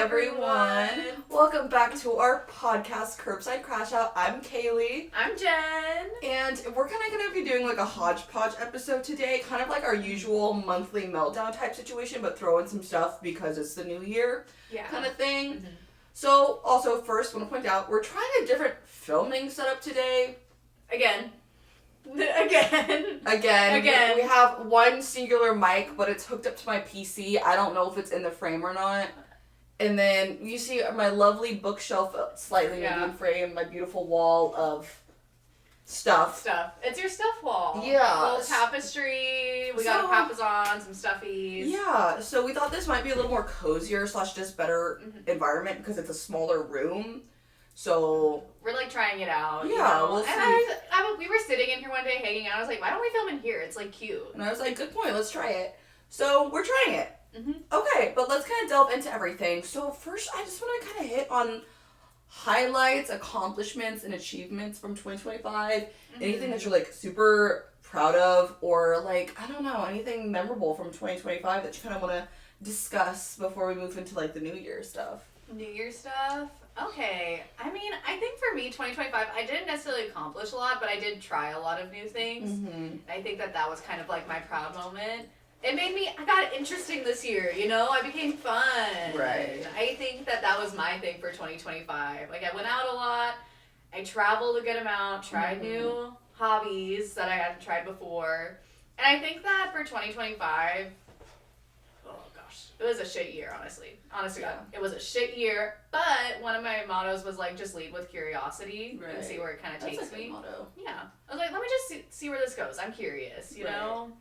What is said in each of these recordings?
everyone. Welcome back to our podcast, Curbside Crash Out. I'm Kaylee. I'm Jen. And we're kind of going to be doing like a hodgepodge episode today, kind of like our usual monthly meltdown type situation, but throw in some stuff because it's the new year kind of thing. Mm-hmm. So, also, first, I want to point out, we're trying a different filming setup today. Again. We have one singular mic, but it's hooked up to my PC. I don't know if it's in the frame or not. And then you see my lovely bookshelf, slightly maybe frame, my beautiful wall of stuff. It's your stuff wall. Yeah. A little tapestry. We got a papazon, some stuffies. Yeah. So we thought this might be a little more cozier / just better environment because it's a smaller room. So we're like trying it out. Yeah, we'll see. And we were sitting in here one day hanging out. I was like, why don't we film in here? It's like cute. And I was like, good point. Let's try it. So we're trying it. Mm-hmm. Okay, but let's kind of delve into everything. So first, I just want to kind of hit on highlights, accomplishments, and achievements from 2025. Mm-hmm. Anything that you're like super proud of, or like, I don't know, anything memorable from 2025 that you kind of want to discuss before we move into like the New Year stuff. New Year stuff? Okay. I mean, I think for me, 2025, I didn't necessarily accomplish a lot, but I did try a lot of new things. Mm-hmm. I think that was kind of like my proud moment. I got interesting this year, you know? I became fun. Right. I think that was my thing for 2025. Like, I went out a lot. I traveled a good amount, tried new hobbies that I hadn't tried before. And I think that for 2025, it was a shit year, honestly. Honestly, God, it was a shit year. But one of my mottos was like, just lead with curiosity and see where it kind of takes me. Motto. Yeah, I was like, let me just see where this goes. I'm curious, you know.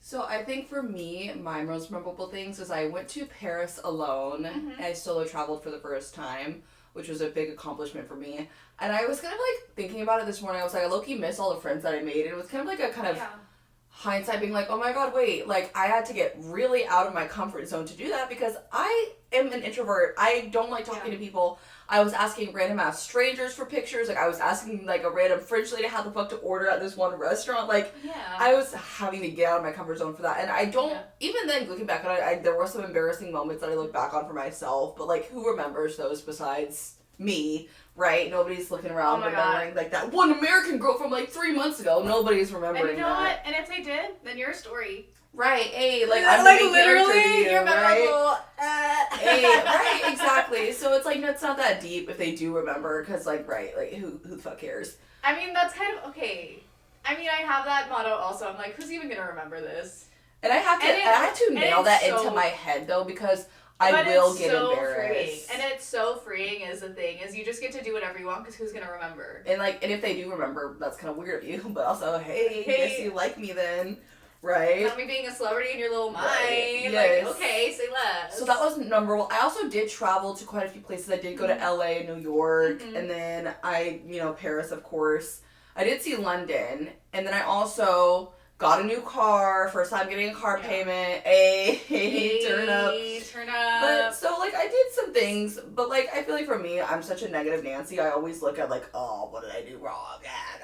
So I think for me, my most memorable things is I went to Paris alone. And I solo traveled for the first time, which was a big accomplishment for me. And I was kind of like thinking about it this morning. I was like, I low-key miss all the friends that I made. And it was kind of like a kind of hindsight being like, oh my god, wait, like I had to get really out of my comfort zone to do that because I am an introvert. I don't like talking to people. I was asking random ass strangers for pictures. Like I was asking like a random French lady how the fuck to order at this one restaurant. Like I was having to get out of my comfort zone for that. And I don't, even then looking back on it, there were some embarrassing moments that I look back on for myself. But like who remembers those besides me? Right? Nobody's looking around remembering like that one American girl from like 3 months ago. Nobody's remembering that. And you know what? And if they did, then your story. Right, hey, like I'm like literally, you're memorable. Right? Hey, right, exactly. So it's like it's not that deep if they do remember, because like who the fuck cares? I mean, that's kind of okay. I mean, I have that motto also. I'm like, who's even gonna remember this? And I have to nail that into my head though, because I will get embarrassed. Freeing. And it's so freeing is the thing, is you just get to do whatever you want because who's going to remember? And if they do remember, that's kind of weird of you. But also, hey, guess you like me then, right? Not me being a celebrity in your little mind. Right. Yes. Like, okay, say less. So that was memorable. I also did travel to quite a few places. I did go to LA, New York, and then Paris, of course. I did see London, and then I also got a new car, first time getting a car payment. Hey, turn up. But so like I did some things, but like I feel like for me, I'm such a negative Nancy. I always look at like, oh, what did I do wrong?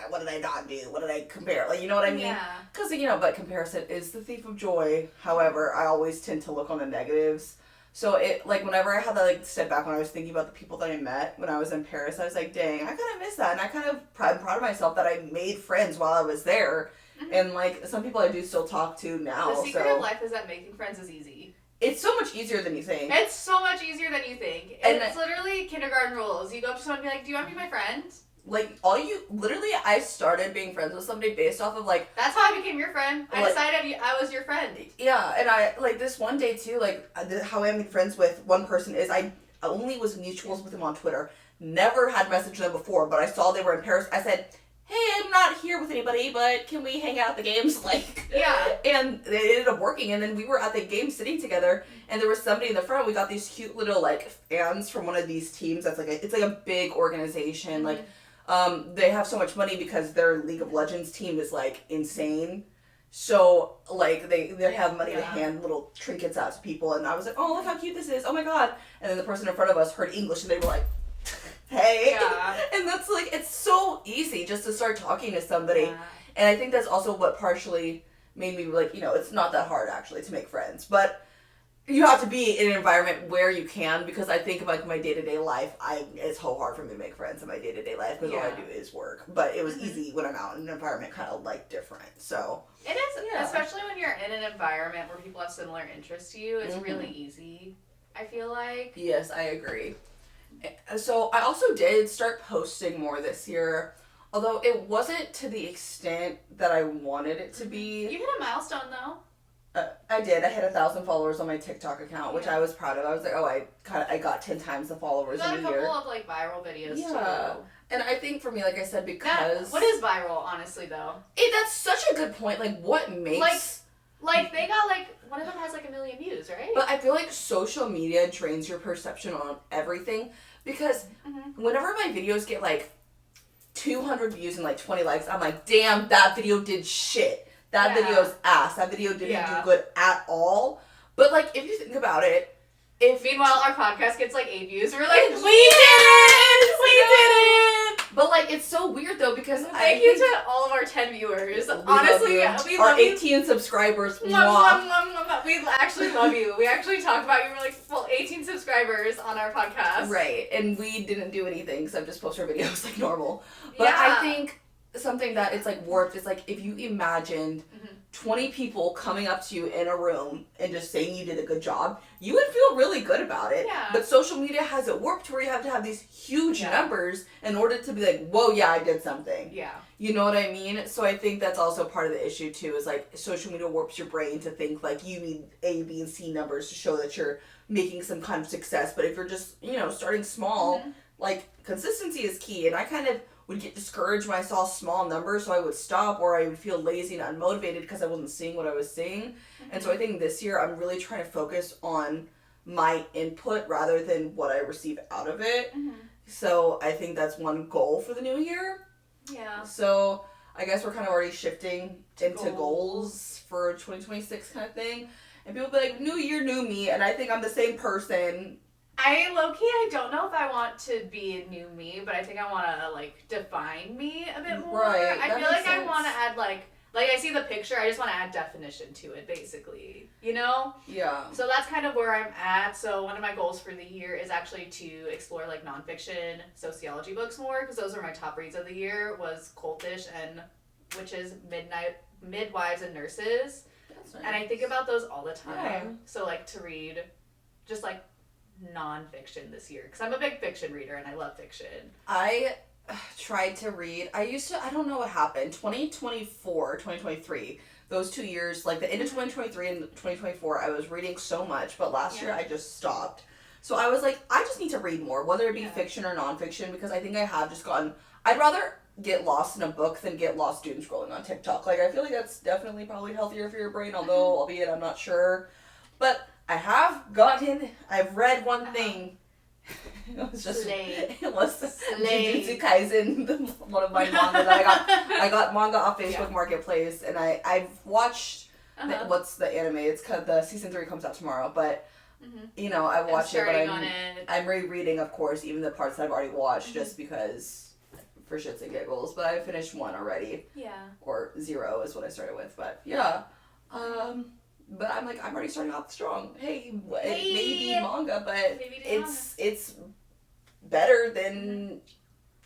What did I not do? What did I compare? Like, you know what I mean? Yeah. Because but comparison is the thief of joy. However, I always tend to look on the negatives. So it like whenever I had to like step back when I was thinking about the people that I met when I was in Paris, I was like, dang, I kind of miss that, and I'm proud of myself that I made friends while I was there. And, like, some people I do still talk to now. The secret of life is that making friends is easy. It's so much easier than you think. It's so much easier than you think. And it's literally kindergarten rules. You go up to someone and be like, do you want to be my friend? Like, I started being friends with somebody based off of, like... That's how I became your friend. I decided I was your friend. Yeah, and I, like, this one day, too, like, how I made friends with one person is I only was mutuals with them on Twitter. Never had messaged them before, but I saw they were in Paris. I said... hey, I'm not here with anybody, but can we hang out at the games? Like, and it ended up working, and then we were at the game sitting together, and there was somebody in the front. We got these cute little, like, fans from one of these teams that's, like, it's like a big organization. Like, they have so much money because their League of Legends team is, like, insane. So, like, they have money to hand little trinkets out to people, and I was like, oh, look how cute this is. Oh, my God. And then the person in front of us heard English, and they were like... hey. And that's like, it's so easy just to start talking to somebody. And I think that's also what partially made me like, it's not that hard actually to make friends. But you have to be in an environment where you can, because I think like my day-to-day life, it's so hard for me to make friends in my day-to-day life because all I do is work. But it was easy when I'm out in an environment kind of like different. So it is, especially when you're in an environment where people have similar interests to you. It's really easy, I feel like. Yes, I agree. So I also did start posting more this year, although it wasn't to the extent that I wanted it to be. You hit a milestone though. I did. I hit 1,000 followers on my TikTok account, which I was proud of. I was like, oh, I got 10 times the followers in a year. You got a couple of like viral videos too. And I think for me, like I said, because what is viral, honestly, though? That's such a good point. Like, what makes like they got like one of them has like 1 million views, right? But I feel like social media drains your perception on everything, because whenever my videos get like 200 views and like 20 likes, I'm like, damn, that video did shit. That video's ass. That video didn't do good at all. But, like, if you think about it, Meanwhile, our podcast gets, like, 8 views. We're like, we did it! We did it! But, like, it's so weird, though, because Thank you to all of our 10 viewers. Honestly, we love you. Our 18 subscribers. We actually love you. We actually talk about you. We're like, 18 subscribers on our podcast. Right. And we didn't do anything except just post our videos like normal. But I think something that it's like warped is like if you imagined 20 people coming up to you in a room and just saying you did a good job, you would feel really good about it. Yeah. But social media has it warped to where you have to have these huge numbers in order to be like, whoa, yeah, I did something. Yeah. You know what I mean? So I think that's also part of the issue too, is like social media warps your brain to think like you need A, B, and C numbers to show that you're making some kind of success. But if you're just, starting small, like consistency is key. And I kind of would get discouraged when I saw small numbers, so I would stop, or I would feel lazy and unmotivated because I wasn't seeing what I was seeing. And so I think this year I'm really trying to focus on my input rather than what I receive out of it. So I think that's one goal for the new year. Yeah. So I guess we're kind of already shifting into goals for 2026 kind of thing. And people be like, new year, new me. And I think I'm the same person. I don't know if I want to be a new me, but I think I want to, like, define me a bit more. Right. I feel like I want to add, like, I see the picture, I just want to add definition to it, basically. You know? Yeah. So that's kind of where I'm at. So one of my goals for the year is actually to explore, like, nonfiction sociology books more, because those are my top reads of the year, was Cultish and Witches, Midwives, and Nurses. That's nice. And I think about those all the time. Yeah. So, like, to read just, like, nonfiction this year, because I'm a big fiction reader and I love fiction. I tried to read, I don't know what happened, 2023, those 2 years, like the end of 2023 and 2024, I was reading so much, but last year I just stopped. So I was like, I just need to read more, whether it be fiction or nonfiction, because I think I have just I'd rather get lost in a book than get lost doom scrolling on TikTok. Like, I feel like that's definitely probably healthier for your brain, although, albeit I'm not sure. But I've read one thing. It was Jujutsu Kaisen, one of my manga that I got manga off Facebook Marketplace, and I've watched what's the anime? It's the season 3 comes out tomorrow, but I watched it, but I'm rereading, of course, even the parts that I've already watched, just because for shits and giggles. But I finished 1 already. Yeah. Or 0 is what I started with, but yeah. But I'm like, I'm already starting off strong. Hey, it may be manga, but it's better than,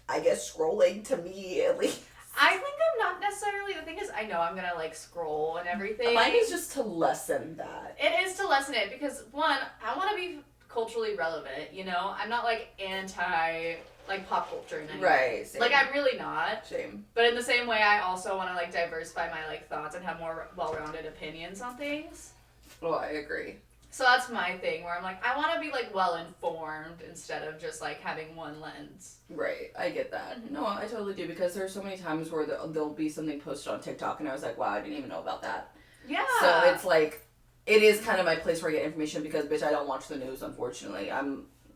I guess, scrolling to me, at least. I think I'm not necessarily, the thing is, I know I'm gonna, like, scroll and everything. Mine is just to lessen that. It is to lessen it, because, one, I want to be culturally relevant, I'm not, like, anti, like, pop culture in any way. Right, same. Like, I'm really not. Same. But in the same way, I also want to, like, diversify my, like, thoughts and have more well-rounded opinions on things. Oh, I agree. So that's my thing, where I'm like, I want to be, like, well-informed instead of just, like, having one lens. Right, I get that. No, I totally do, because there's so many times where there'll be something posted on TikTok, and I was like, wow, I didn't even know about that. Yeah. So it's like, it is kind of my place where I get information, because, bitch, I don't watch the news, unfortunately.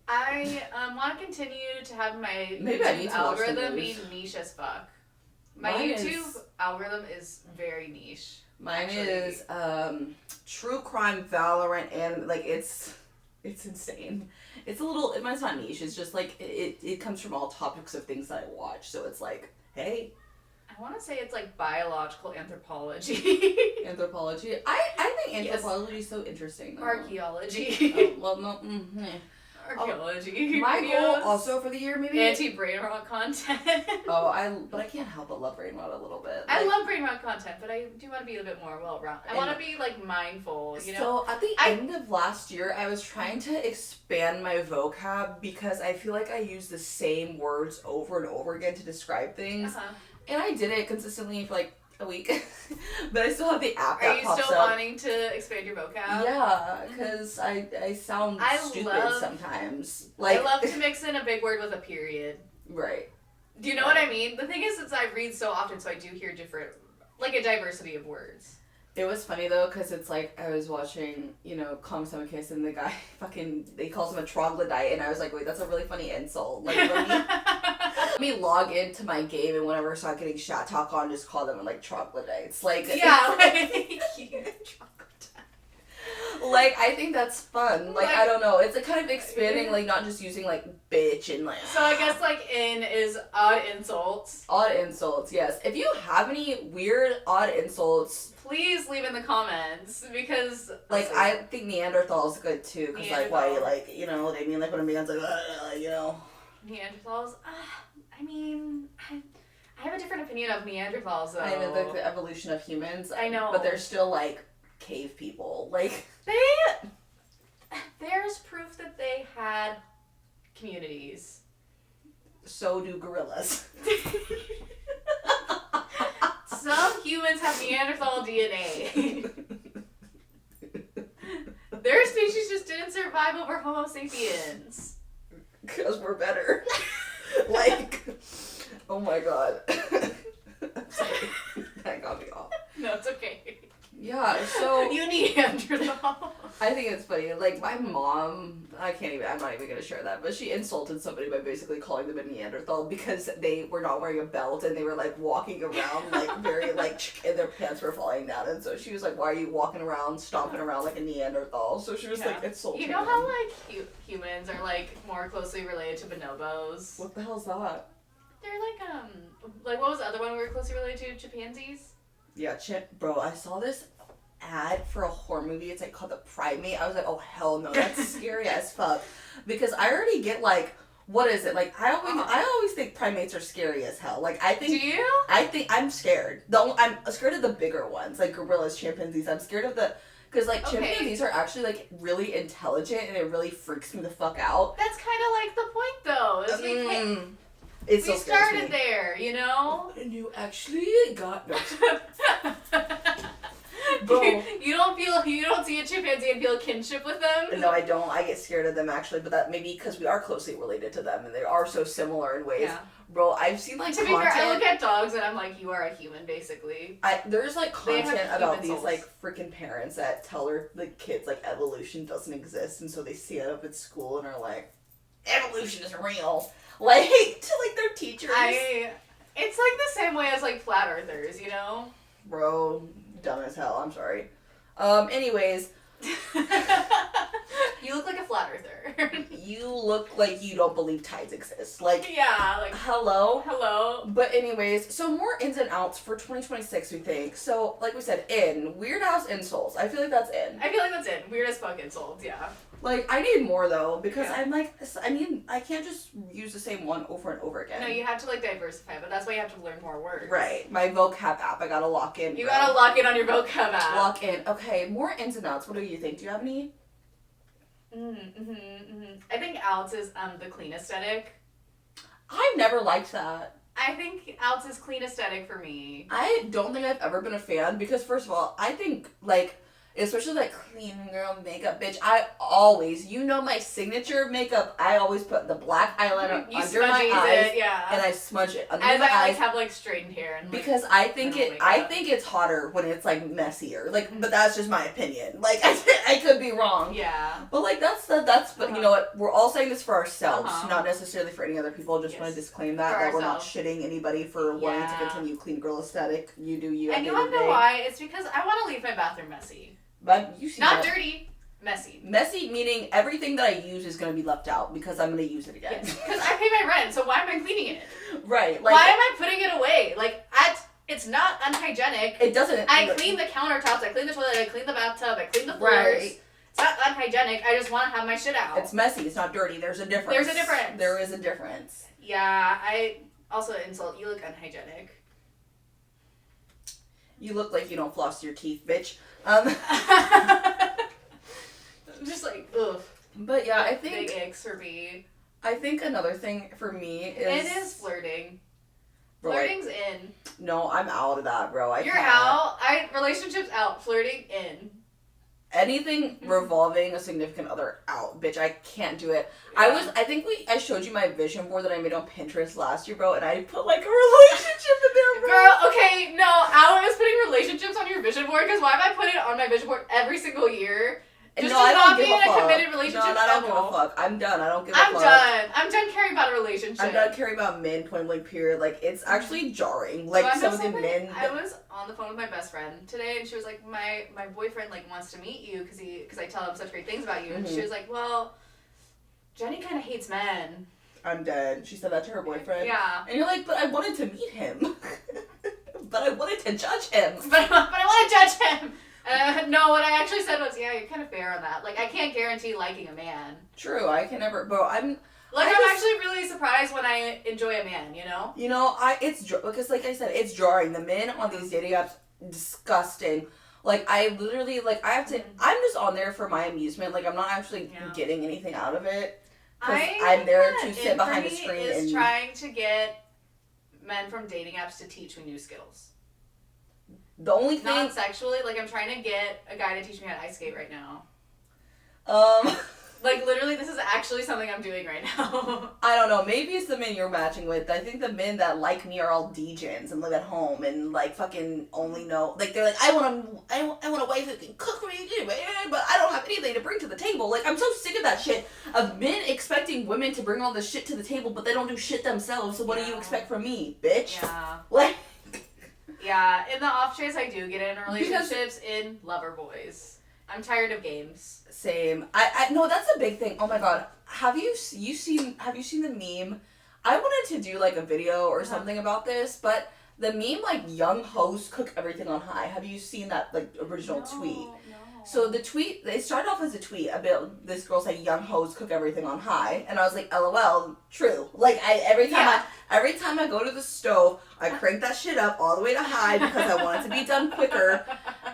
I want to continue to have my YouTube algorithm be niche as fuck. My YouTube algorithm is very niche. Mine is true crime, Valorant, and like it's insane. It's a little. Mine's not niche. It's just like it comes from all topics of things that I watch. So it's like, hey, I want to say it's like biological anthropology. Anthropology. I think anthropology is so interesting. Though. Archaeology. Oh, well, no. Archaeology. My goal also for the year, maybe anti-brain rot content. But I can't help but love brain rot a little bit. I love brain rot content, but I do want to be a bit more well-rounded. I want to be like mindful, you know. So at the end of last year, I was trying to expand my vocab because I feel like I use the same words over and over again to describe things, and I did it consistently for like a week, but I still have the app that pops up. Are you still wanting to expand your vocab? Yeah, because I sound stupid sometimes. Like, I love to mix in a big word with a period. Right. Do you know what I mean? The thing is, since I read so often, so I do hear different, like a diversity of words. It was funny though, because it's like I was watching, Calm Summer Kiss, and the guy he calls him a troglodyte, and I was like, wait, that's a really funny insult. Like, let me log into my game, and whenever I start getting chat talk on, just call them like troglodytes. Like, yeah, like, I think that's fun. Like, I don't know. It's like kind of expanding, like, not just using like bitch and like. So I guess like in is odd insults. Odd insults, yes. If you have any weird odd insults, please leave in the comments, because like I think Neanderthal is good too, because like why like they mean like when a man's like Neanderthals. I mean, I have a different opinion of Neanderthals though. I know the evolution of humans. I know, but they're still like cave people. Like there's proof that they had communities. So do gorillas. Some humans have Neanderthal DNA. Their species just didn't survive over Homo sapiens. Because we're better. Like, oh my god. I'm sorry. That got me off. No, it's okay. Yeah, so... You Neanderthal. I think it's funny. Like, my mom, I'm not even going to share that, but she insulted somebody by basically calling them a Neanderthal because they were not wearing a belt and they were, like, walking around, like, very, like, and their pants were falling down. And so she was like, why are you walking around, stomping around like a Neanderthal? So she was, like, insulting You know how, like, humans are, like, more closely related to bonobos? What the hell's that? They're, like, what was the other one we were closely related to? Chimpanzees? Yeah, bro, I saw this ad for a horror movie. It's like called The Primate. I was like, oh hell no, that's scary as fuck. Because I already get like, what is it? Like I always think primates are scary as hell. Like I think. Do you? I think I'm scared. I'm scared of the bigger ones, like gorillas, chimpanzees. I'm scared of because like chimpanzees are actually like really intelligent, and it really freaks me the fuck out. That's kind of like the point though. We started there, you know? And you actually got Bro. You don't see a chimpanzee and feel kinship with them? No, I don't. I get scared of them actually, but that maybe because we are closely related to them and they are so similar in ways. Yeah. Bro, I've seen like content. To be fair, I look at dogs and I'm like, you are a human basically. There's like content about these like freaking parents that tell the kids like evolution doesn't exist, and so they see it up at school and are like, evolution is real. Like, to, like, their teachers. It's, like, the same way as, like, flat earthers, you know? Bro, dumb as hell. I'm sorry. Anyways. You look like a flat earther. You look like you don't believe tides exist. Like, yeah, like, hello. But anyways, so more ins and outs for 2026, we think. So, like we said, weird ass insults. I feel like that's in. Weird as fuck insults, yeah. Like, I need more, though, because I'm like, I can't just use the same one over and over again. No, you have to, like, diversify, but that's why you have to learn more words. Right. My vocab app, I gotta lock in. You gotta lock in on your vocab app. Lock in. Okay, more ins and outs. What do you think? Do you have any? I think outs is, the clean aesthetic. I've never liked that. I think outs is clean aesthetic for me. I don't think I've ever been a fan, because first of all, I think, like, especially like clean girl makeup, bitch. I always, my signature makeup. I always put the black eyeliner under my eyes, and I smudge it under my eyes. I have like straightened hair, and because I think it's hotter when it's like messier. Like, but that's just my opinion. Like, I could be wrong. Yeah. But like but you know what? We're all saying this for ourselves, not necessarily for any other people. Just want to disclaim that we're not shitting anybody for wanting to continue clean girl aesthetic. You do you. And you want to know why? It's because I want to leave my bathroom messy. But you see not dirty, messy. Messy meaning everything that I use is going to be left out because I'm going to use it again. Because I pay my rent, so why am I cleaning it? Right. Like, why am I putting it away? Like, at It's not unhygienic. It doesn't. I clean the countertops, I clean the toilet, I clean the bathtub, I clean the floors. Right. It's not unhygienic. I just want to have my shit out. It's messy. It's not dirty. There's a difference. There's a difference. There is a difference. Yeah, I also insult. You look unhygienic. You look like you don't floss your teeth, bitch. Just like, ugh. But yeah, I think... Big icks for me. I think another thing for me is... It is flirting. Bro, Flirting's in. No, I'm out of that, bro. You're out. Relationships out. Flirting in. Anything revolving a significant other out, bitch. I can't do it. Yeah. I think I showed you my vision board that I made on Pinterest last year, bro, and I put like a relationship in there, bro. Girl, okay, no, Alan is putting relationships on your vision board because why have I put it on my vision board every single year? Just No, I don't give be in a fuck. a committed relationship. No, I don't give a fuck. I'm done. I don't give a fuck. I'm done caring about a relationship. I'm done caring about men, point blank period. Like, it's actually jarring. Like, so some of the men... I was on the phone with my best friend today, and she was like, my boyfriend, like, wants to meet you because I tell him such great things about you. And she was like, well, Jenny kind of hates men. I'm dead. She said that to her boyfriend. Yeah. And you're like, but I wanted to meet him. But I wanted to judge him. But I want to judge him. No, what I actually said was, yeah, you're kind of fair on that. Like, I can't guarantee liking a man. True, I can never, bro, I'm actually really surprised when I enjoy a man, you know? You know, because like I said, it's jarring. The men on these dating apps, disgusting. Like, I literally, like, I have to, I'm just on there for my amusement. Like, I'm not actually getting anything out of it. Because I'm there to sit behind the screen is trying to get men from dating apps to teach me new skills. The only thing... Not sexually, like, I'm trying to get a guy to teach me how to ice skate right now. Like, literally, this is actually something I'm doing right now. I don't know. Maybe it's the men you're matching with. I think the men that like me are all degens and live at home and, like, fucking only know... Like, they're like, I want a wife who can cook for me, but I don't have anything to bring to the table. Like, I'm so sick of that shit. Of men expecting women to bring all this shit to the table, but they don't do shit themselves. So what do you expect from me, bitch? Yeah. Like... Yeah, in the off chance I do get in relationships in lover boys. I'm tired of games. Same. I no, that's a big thing. Oh my god. Have you seen the meme? I wanted to do like a video or something about this, but the meme like young hoes cook everything on high. Have you seen that like original tweet? No. So the tweet, it started off as a tweet about this girl saying young hoes cook everything on high, and I was like, LOL, true. Like every time I go to the stove, I crank that shit up all the way to high because I want it to be done quicker.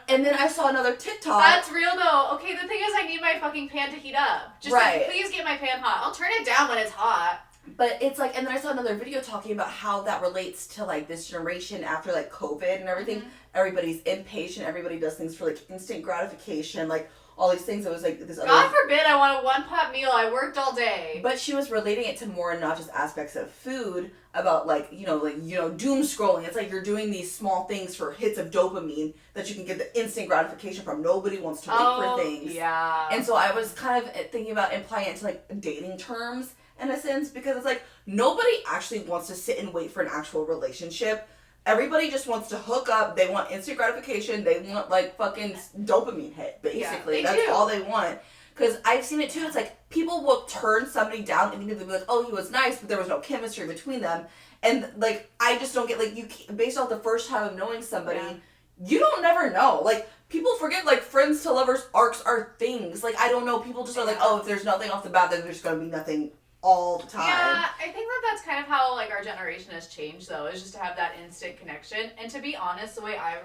And then I saw another TikTok. That's real though. Okay, the thing is I need my fucking pan to heat up. Just like, please get my pan hot. I'll turn it down when it's hot. But it's like, and then I saw another video talking about how that relates to like this generation after like COVID and everything. Mm-hmm. Everybody's impatient. Everybody does things for like instant gratification. Like all these things. It was like this. God forbid I want a one-pot meal. I worked all day. But she was relating it to more not just aspects of food, about like doom scrolling. It's like you're doing these small things for hits of dopamine that you can get the instant gratification from. Nobody wants to wait for things. Yeah. And so I was kind of thinking about implying it to like dating terms in a sense, because it's like nobody actually wants to sit and wait for an actual relationship. Everybody just wants to hook up. They want instant gratification. They want like fucking dopamine hit, basically. Yeah, that's all they want. Because I've seen it too. It's like people will turn somebody down and they'll be like, oh, he was nice, but there was no chemistry between them. And like, I just don't get like, you based off the first time of knowing somebody, you don't never know. Like, people forget like friends to lovers arcs are things. Like, I don't know. People just are like, oh, if there's nothing off the bat, then there's going to be nothing all the time. Yeah, I think that's kind of how like our generation has changed though, is just to have that instant connection. And to be honest, the way I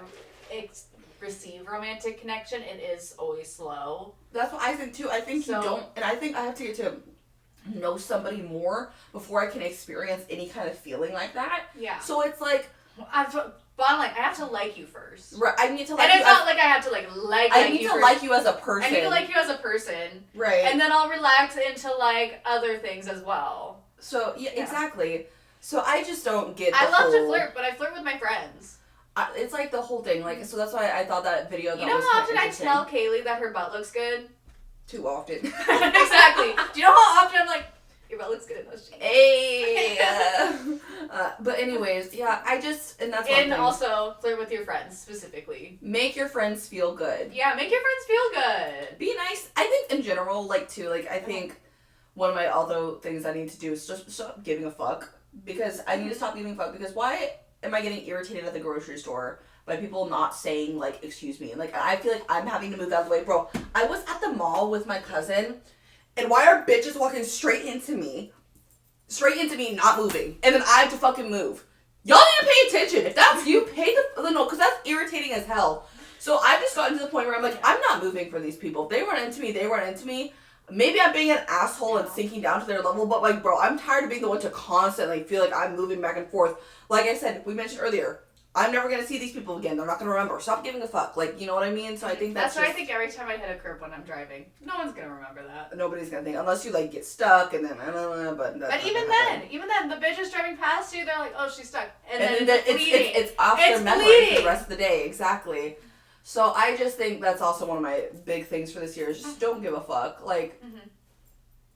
receive romantic connection, it is always slow. That's what I think too. I think you don't, and I think I have to get to know somebody more before I can experience any kind of feeling like that. Yeah. So it's like, bottom line, I have to like you first. Right. I need to like you. And it's not like I have to like I need to like you as a person. I need to like you as a person. Right. And then I'll relax into like other things as well. So yeah. Exactly. So I just don't get. I love to flirt, but I flirt with my friends. It's like the whole thing. Like, so that's why I thought that video. You know how often I tell Kaylee that her butt looks good? Too often. Exactly. Do you know how often I'm like, your butt looks good in those jeans? Hey. But anyways, yeah, I just, and that's one thing. And also flirt with your friends specifically. Make your friends feel good. Yeah, make your friends feel good. Be nice. I think in general, like too, like I think one of my other things I need to do is just stop giving a fuck, because I need to stop giving a fuck, because why am I getting irritated at the grocery store by people not saying, like, excuse me? And, like, I feel like I'm having to move out of the way. Bro, I was at the mall with my cousin, and why are bitches walking straight into me, not moving, and then I have to fucking move? Y'all need to pay attention. If that's you, pay the no, because that's irritating as hell. So I've just gotten to the point where I'm like, I'm not moving for these people. If they run into me, they run into me. Maybe I'm being an asshole and sinking down to their level, but, like, bro, I'm tired of being the one to constantly feel like I'm moving back and forth. Like I said, we mentioned earlier, I'm never going to see these people again. They're not going to remember. Stop giving a fuck. Like, you know what I mean? So I think that's what I think every time I hit a curb when I'm driving. No one's going to remember that. Nobody's going to think, unless you, like, get stuck and then, but even then, the bitch is driving past you, they're like, oh, she's stuck. And then it's off their memory for the rest of the day. Exactly. So I just think that's also one of my big things for this year is just don't give a fuck. Like,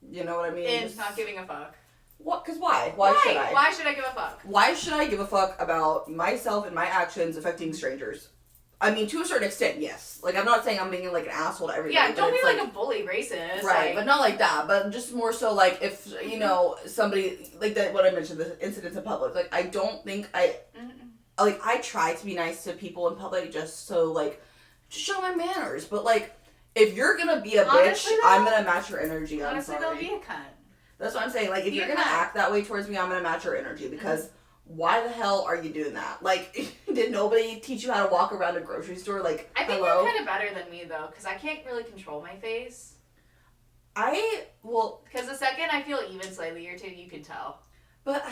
you know what I mean? And not giving a fuck. What? Because why? Why should I? Why should I give a fuck? Why should I give a fuck about myself and my actions affecting strangers? I mean, to a certain extent, yes. Like, I'm not saying I'm being, like, an asshole to everybody. Yeah, don't be, like, a bully racist. Right, like, but not like that. But just more so, like, if, you know, somebody, like, that, what I mentioned, the incidents in public. Like, I don't think like, I try to be nice to people in public just so, like, just show my manners. But, like, if you're gonna be a bitch, I'm gonna match your energy. Honestly, don't be a cunt. That's what I'm saying. Like, if you're gonna act that way towards me, I'm gonna match your energy. Because why the hell are you doing that? Like, did nobody teach you how to walk around a grocery store? Like, I think you're kind of better than me, though. Because I can't really control my face. Because the second I feel even slightly irritated, you can tell. But,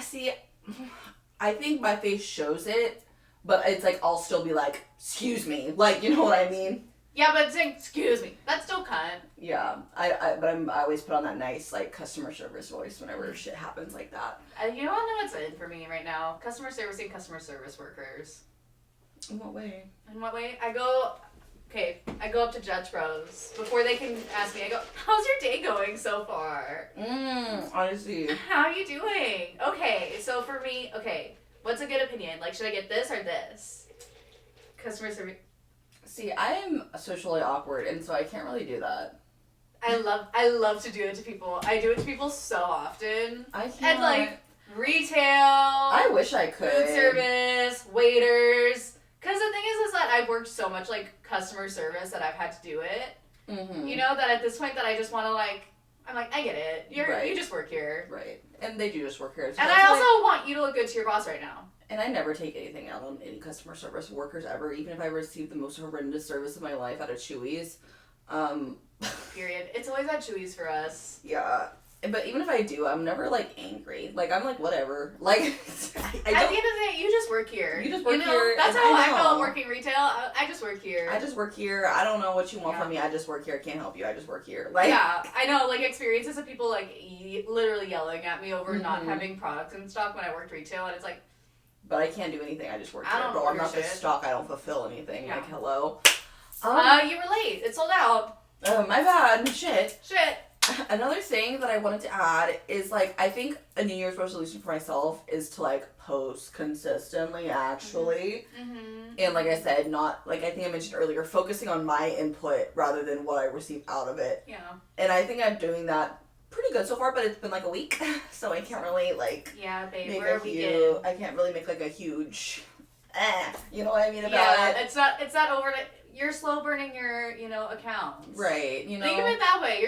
I think my face shows it. But it's like, I'll still be like, excuse me. Like, you know what I mean? Yeah, but saying, excuse me, that's still cunt. Yeah, I always put on that nice, like, customer service voice whenever shit happens like that. You know what's in for me right now? Customer servicing customer service workers. In what way? I go up to Judge Bros. Before they can ask me, I go, how's your day going so far? Honestly. How are you doing? Okay, so for me, what's a good opinion? Like, should I get this or this? Customer service. See, I am socially awkward, and so I can't really do that. I love to do it to people. I do it to people so often. I can't. And, like, retail. I wish I could. Food service, waiters. Because the thing is that I've worked so much, like, customer service that I've had to do it. Mm-hmm. You know, that at this point that I just want to, like, I'm like, I get it. You just work here. Right. And they do just work here. So and I also want you to look good to your boss right now. And I never take anything out on any customer service workers ever, even if I receive the most horrendous service of my life out of Chewy's. Period. It's always at Chewy's for us. Yeah. But even if I do, I'm never, like, angry. Like, I'm like, whatever. Like, at the end of the day, you just work here. You just work here. That's how I felt working retail. I just work here. I just work here. I don't know what you want from me. I just work here. I can't help you. I just work here. Like, yeah, I know. Like, experiences of people, like, literally yelling at me over not having products in stock when I worked retail, and it's like... But I can't do anything. I just work here. Bro, I'm not the stock. I don't fulfill anything. Yeah. Like, hello. You were late. It sold out. My bad. Shit. Another thing that I wanted to add is, like, I think a New Year's resolution for myself is to, like, post consistently, actually. Mm-hmm. And, like I said, not, like, I think I mentioned earlier, focusing on my input rather than what I receive out of it. Yeah. And I think I'm doing that pretty good so far, but it's been, like, a week, so I can't really, like... Yeah, babe, I can't really make, like, a huge... you know what I mean about it? It's not over... You're slow burning your, accounts. Right, Think of it that way.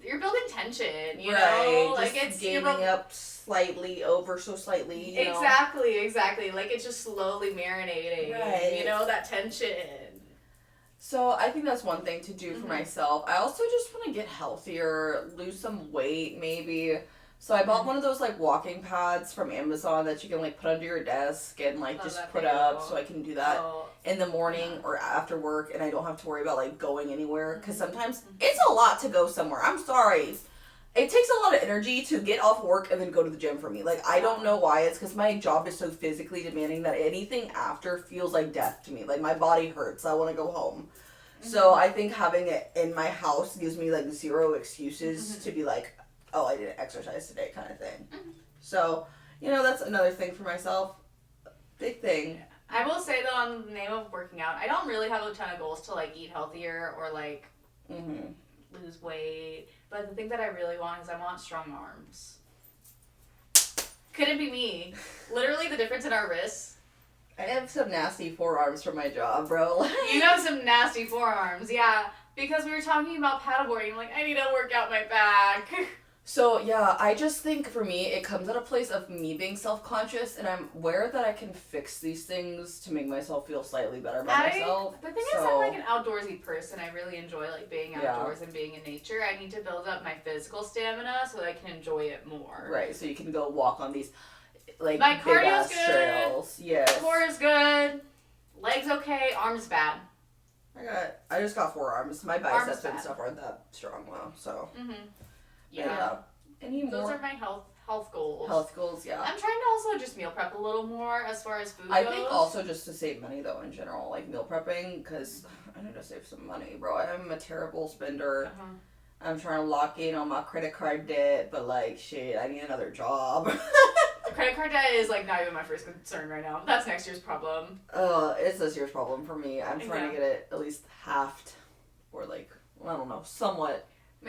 You're building tension, you know? Like, it's gaining up slightly, so slightly, you know? Exactly. Like, it's just slowly marinating. Right. That tension. So, I think that's one thing to do for myself. I also just want to get healthier, lose some weight, maybe. So I bought one of those, like, walking pads from Amazon that you can, like, put under your desk and, like, just put up so I can do that in the morning or after work and I don't have to worry about, like, going anywhere. Because sometimes it's a lot to go somewhere. I'm sorry. It takes a lot of energy to get off work and then go to the gym for me. Like, I don't know why. It's because my job is so physically demanding that anything after feels like death to me. Like, my body hurts. I want to go home. So I think having it in my house gives me, like, zero excuses to be like, oh, I didn't exercise today kind of thing. So, that's another thing for myself. Big thing. I will say, though, on the name of working out, I don't really have a ton of goals to, like, eat healthier or, like, lose weight. But the thing that I really want is I want strong arms. Couldn't be me. Literally, the difference in our wrists I have some nasty forearms for my job, bro. You have some nasty forearms, yeah. Because we were talking about paddleboarding, like, I need to work out my back. So, yeah, I just think for me, it comes at a place of me being self-conscious, and I'm aware that I can fix these things to make myself feel slightly better about myself. The thing is, I'm like an outdoorsy person. I really enjoy like being outdoors and being in nature. I need to build up my physical stamina so that I can enjoy it more. Right, so you can go walk on these, like, my big-ass cardio's good. trails. Yes. Core is good. Legs okay. Arms bad. I just got forearms. My biceps and stuff aren't that strong, though, so. Mm-hmm. Yeah. Any more? Those are my health goals. Health goals, yeah. I'm trying to also just meal prep a little more as far as food goes. I think also just to save money, though, in general, like meal prepping, because I need to save some money, bro. I'm a terrible spender. Uh-huh. I'm trying to lock in on my credit card debt, but, like, shit, I need another job. Credit card debt is, like, not even my first concern right now. That's next year's problem. It's this year's problem for me. I'm trying to get it at least halved, or, like, I don't know, somewhat.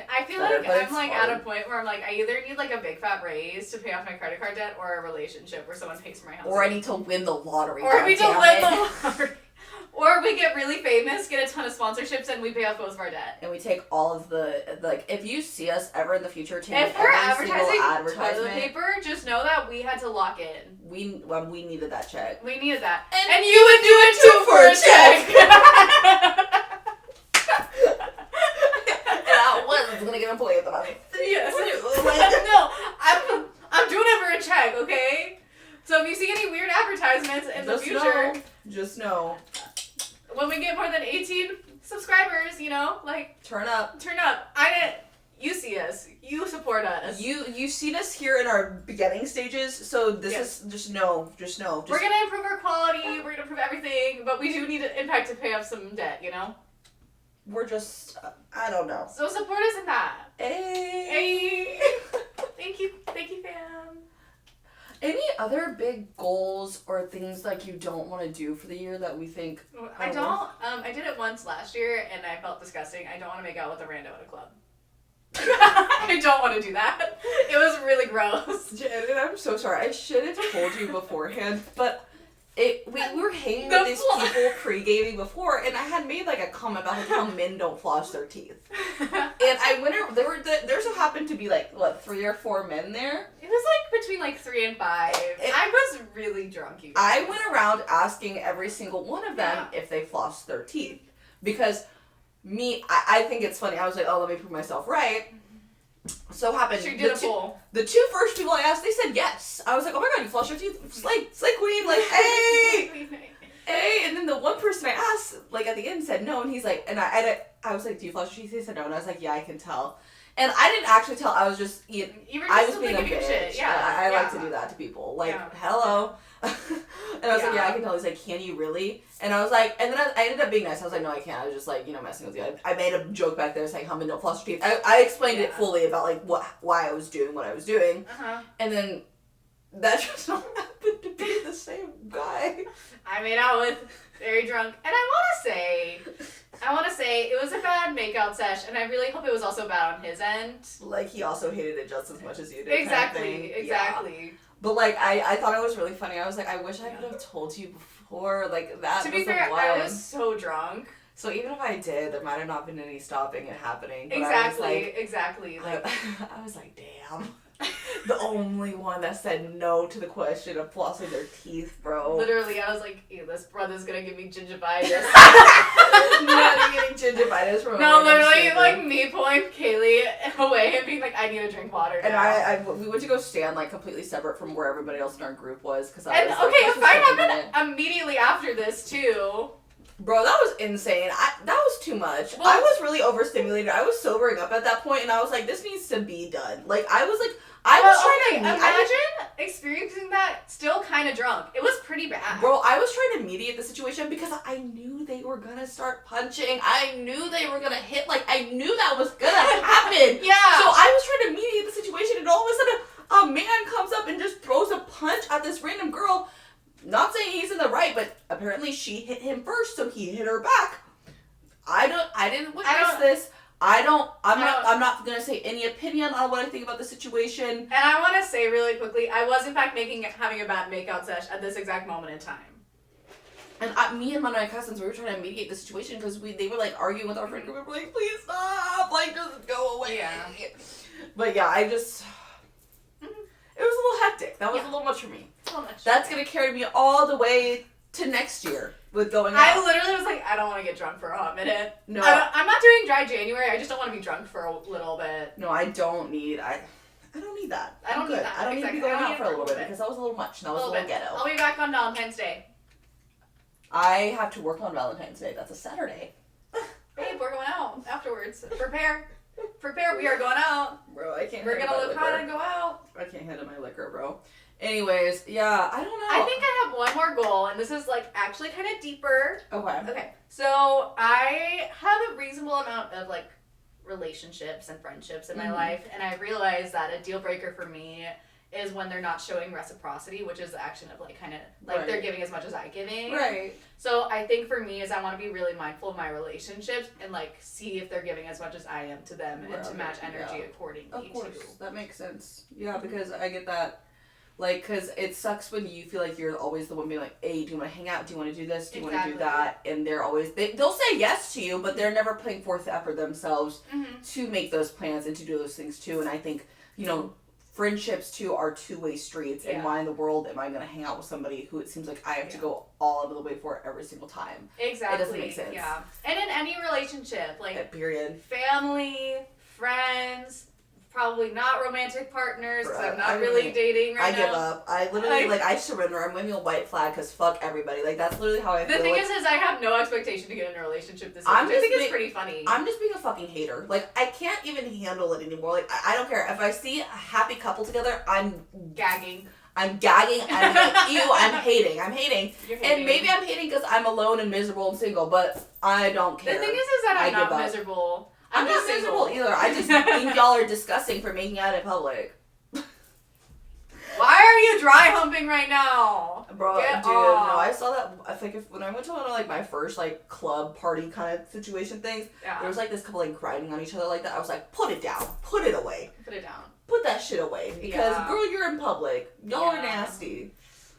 I feel like I'm like at a point where I'm like, I either need like a big fat raise to pay off my credit card debt or a relationship where someone pays for my house. Or I need to win the lottery. Or we need to win the lottery. Or we get really famous, get a ton of sponsorships, and we pay off both of our debt. And we take all of the, like, if you see us ever in the future taking if we're every single advertisement, toilet paper, just know that we had to lock in. We needed that check. We needed that. And you would do it too for a check. I'm gonna get employee at the money. Yes. No, I'm doing it for a check, okay? So if you see any weird advertisements in the future, just know. When we get more than 18 subscribers, you know, like turn up. You see us. You support us. You've seen us here in our beginning stages, so this is just know. We're gonna improve our quality. We're gonna improve everything, but we do need an impact to pay off some debt, you know. We're just, I don't know. So support us in that. Hey. Thank you, fam. Any other big goals or things like you don't want to do for the year that we think? I don't. I did it once last year and I felt disgusting. I don't want to make out with a rando at a club. I don't want to do that. It was really gross. Janet, I'm so sorry. I should have told you beforehand, but. We were hanging with these people pre-gaming before, and I had made like a comment about how men don't floss their teeth. And I went around, there so happened to be like, what, 3 or 4 men there? It was like between like 3 and 5. I was really drunk, you guys. I went around asking every single one of them if they flossed their teeth. Because I think it's funny. I was like, oh, let me prove myself right. So happened. She did a poll. The 2 first people I asked, they said yes. I was like, oh my god, you floss your teeth? Slay queen, like, hey! Hey! And then the one person I asked, like, at the end said no, and he's like, and I was like, do you floss your teeth? He said no, and I was like, yeah, I can tell. And I didn't actually tell, I was just, I was being a bitch. Shit. Yeah. I like to do that to people. Like, hello. And I was like, yeah, I can tell. He's like, can you really? And I was like, and then I ended up being nice. I was like, no, I can't. I was just like, messing with you. I made a joke back there saying how men don't floss your teeth. I explained it fully about like why I was doing what I was doing. Uh-huh. And then that just happened to be the same guy. I made out with very drunk. And I want to say it was a bad makeout sesh, and I really hope it was also bad on his end. Like, he also hated it just as much as you did. Exactly. Yeah. But, like, I thought it was really funny. I was like, I wish I could have told you before. Like, that to be fair, I was so drunk. So even if I did, there might have not been any stopping it happening. But Exactly. Like, I was like, damn. The only one that said no to the question of flossing their teeth, bro. Literally, I was like, ew, this brother's gonna give me gingivitis. Not getting gingivitis from no, literally, like me pulling Kaylee away and being like, I need to drink water now. And we went to go stand like completely separate from where everybody else in our group was. A fight happened immediately after this, too. Bro, that was insane. That was too much. Well, I was really overstimulated. I was sobering up at that point, and I was like, this needs to be done. Like, I was trying to... Imagine experiencing that still kind of drunk. It was pretty bad. Bro, I was trying to mediate the situation because I knew they were gonna start punching. I knew they were gonna hit. Like, I knew that was gonna happen. Yeah. So I was trying to mediate the situation, and all of a sudden, a man comes up and just throws a punch at this random girl. Not saying he's in the right, but apparently she hit him first, so he hit her back. I didn't witness this. I'm not gonna say any opinion on what I think about the situation. And I want to say really quickly, I was in fact having a bad makeout sesh at this exact moment in time. And me and one of my cousins, we were trying to mediate the situation because they were like arguing with our friend group. We were like, please stop, like just go away. Yeah. But yeah, it was a little hectic. That was a little much for me. That's gonna carry me all the way to next year with going out. I literally was like, I don't want to get drunk for a hot minute. No. I'm not doing dry January. I just don't want to be drunk for a little bit. No, I don't need that. I don't need that. I don't need to be going out for a little bit because that was a little much. That was a little ghetto. I'll be back on Valentine's Day. I have to work on Valentine's Day. That's a Saturday. Babe, we're going out afterwards. Prepare. We are going out. Bro, I can't. We're gonna look hot and go out. I can't handle my liquor, bro. Anyways, yeah, I don't know. I think I have one more goal, and this is like actually kind of deeper. Okay. So I have a reasonable amount of like relationships and friendships in my life, and I realize that a deal breaker for me is when they're not showing reciprocity, which is the action of like kind of like they're giving as much as I'm giving. Right. So I think for me is I want to be really mindful of my relationships and like see if they're giving as much as I am to them and to match energy accordingly. Of course, that makes sense. Yeah, because I get that. Like, because it sucks when you feel like you're always the one being like, hey, do you want to hang out? Do you want to do this? Do you want to do that? And they're always, they'll say yes to you, but they're never putting forth the effort themselves to make those plans and to do those things too. And I think, friendships too are two-way streets. And why in the world am I going to hang out with somebody who it seems like I have to go all out of the way for every single time? Exactly. It doesn't make sense. Yeah. And in any relationship, like, period. Family, friends, probably not romantic partners, because I'm not really dating right now. I give up. I literally, I surrender. I'm waving a white flag because fuck everybody. Like, that's literally how I feel. The thing is I have no expectation to get in a relationship this year, which I think is pretty funny. I'm just being a fucking hater. Like, I can't even handle it anymore. Like, I don't care. If I see a happy couple together, I'm gagging. I'm gagging. I'm like, ew, I'm hating. You're hating. And maybe I'm hating because I'm alone and miserable and single, but I don't care. The thing is that I'm not miserable. I'm not miserable either. I just think y'all are disgusting for making out in public. Why are you dry humping right now? Bro, dude, no, I saw that. I think when I went to one of my first club party kind of situation things, there was this couple grinding on each other like that. I was like, put it down, put it away, put that shit away because girl, you're in public. Y'all are nasty.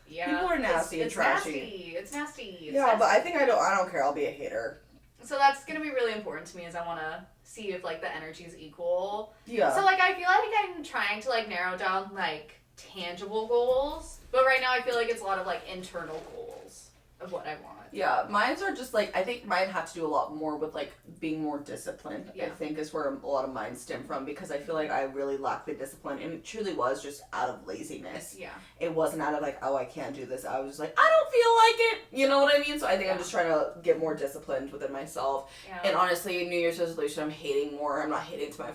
Yeah, people are nasty and trashy. It's nasty. Yeah, but I think I don't care. I'll be a hater. So that's gonna be really important to me. Is I want to see if the energy is equal. Yeah. So I feel like I'm trying to narrow down tangible goals, but right now I feel like it's a lot of internal goals of what I want. Yeah, mine's are just I think mine have to do a lot more with being more disciplined. I think is where a lot of mine stem from because I feel like I really lack the discipline and it truly was just out of laziness. Yeah. It wasn't out of oh, I can't do this. I was just I don't feel like it. You know what I mean? So I think I'm just trying to get more disciplined within myself. Yeah. And honestly, New Year's resolution, I'm hating more. I'm not hating to my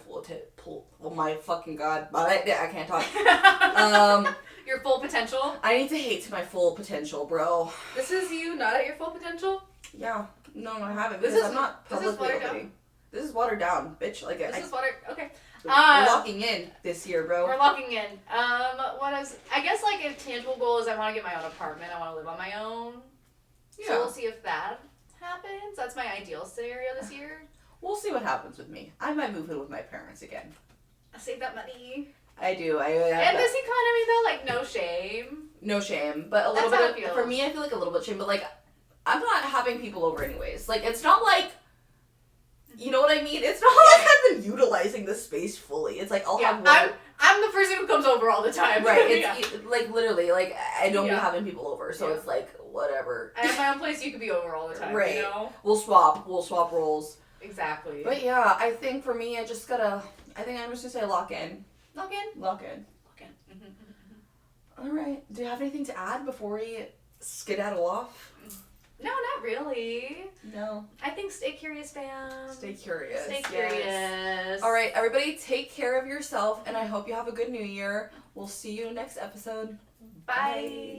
oh my fucking god. But I can't talk. Your full potential? I need to hate to my full potential, bro. This is you not at your full potential? Yeah. No, I haven't. Because I'm not publicly opening. This is watered down, bitch. This is watered. Okay. We're locking in this year, bro. We're locking in. What is? I guess a tangible goal is I want to get my own apartment. I want to live on my own. Yeah. So we'll see if that happens. That's my ideal scenario this year. We'll see what happens with me. I might move in with my parents again. I'll save that money. I do. And this economy, though, no shame. No shame, but a little bit. For me, I feel a little bit shame, but I'm not having people over anyways. It's not you know what I mean? It's not I've been utilizing the space fully. It's I'll have one. I'm the person who comes over all the time. Right. It's literally I don't be having people over, so it's whatever. I have my own place. You could be over all the time. Right. You know? We'll swap roles. Exactly. But yeah, I think for me, I think I'm just gonna say lock in. Lock in. All right. Do you have anything to add before we skedaddle off? No, not really. No. I think stay curious, fam. Stay curious. Stay curious. Yes. All right, everybody, take care of yourself, and I hope you have a good New Year. We'll see you next episode. Bye.